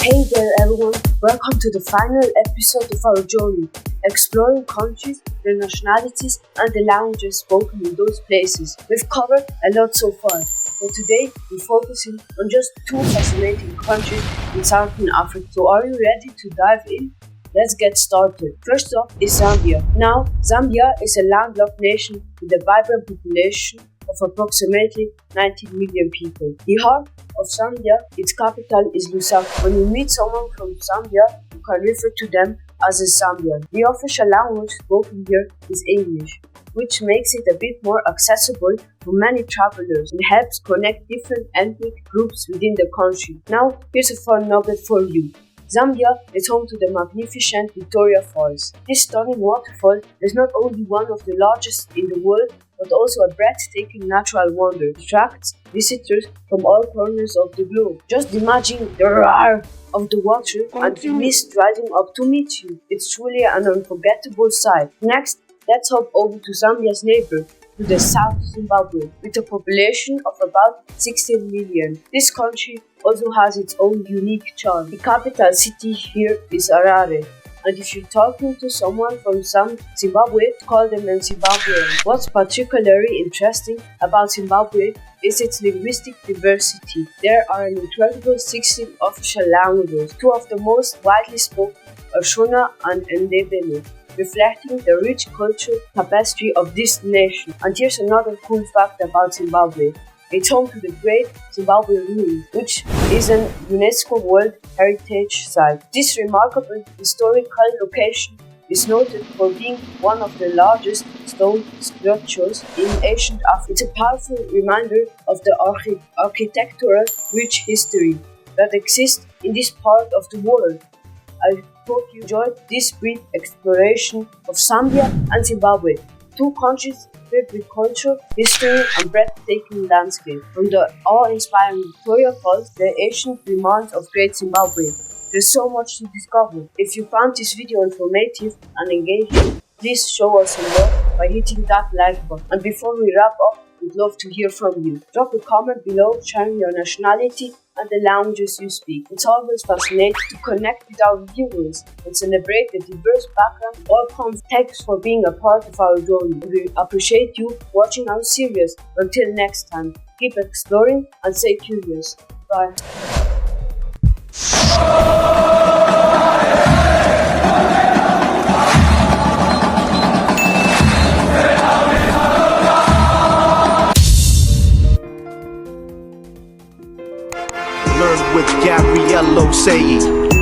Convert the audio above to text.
Hey there everyone, welcome to the final episode of our journey, exploring countries, their nationalities and the languages spoken in those places. We've covered a lot so far, but today we're focusing on just two fascinating countries in Southern Africa. So are you ready to dive in? Let's get started. First up is Zambia. Now, Zambia is a landlocked nation with a vibrant population of approximately 19 million people. The heart of Zambia, its capital is Lusaka. When you meet someone from Zambia, you can refer to them as a Zambian. The official language spoken here is English, which makes it a bit more accessible for many travelers and helps connect different ethnic groups within the country. Now, here's a fun nugget for you. Zambia is home to the magnificent Victoria Falls. This stunning waterfall is not only one of the largest in the world, but also a breathtaking natural wonder. It attracts visitors from all corners of the globe. Just imagine the roar of the water and the mist rising up to meet you. It's truly an unforgettable sight. Next, let's hop over to Zambia's neighbor, to the South Zimbabwe, with a population of about 16 million. This country also has its own unique charm. The capital city here is Harare, and if you're talking to someone from Zimbabwe, call them a Zimbabwean. What's particularly interesting about Zimbabwe is its linguistic diversity. There are an incredible 16 official languages. Two of the most widely spoken are Shona and Ndebele, reflecting the rich cultural tapestry of this nation. And here's another cool fact about Zimbabwe. It's home to the Great Zimbabwe Ruins, which is an UNESCO World Heritage Site. This remarkable historical location is noted for being one of the largest stone structures in ancient Africa. It's a powerful reminder of the architectural rich history that exists in this part of the world. I hope you enjoyed this brief exploration of Zambia and Zimbabwe, two countries filled with culture, history, and breathtaking landscape. From the awe-inspiring Victoria Falls to the ancient remains of Great Zimbabwe, there's so much to discover. If you found this video informative and engaging, please show us some love by hitting that like button. And before we wrap up, we'd love to hear from you. Drop a comment below sharing your nationality and the languages you speak. It's always fascinating to connect with our viewers and celebrate the diverse background all comes. Thanks for being a part of our journey. We appreciate you watching our series. Until next time, keep exploring and stay curious. Bye. Learn with Gabriel Osayi.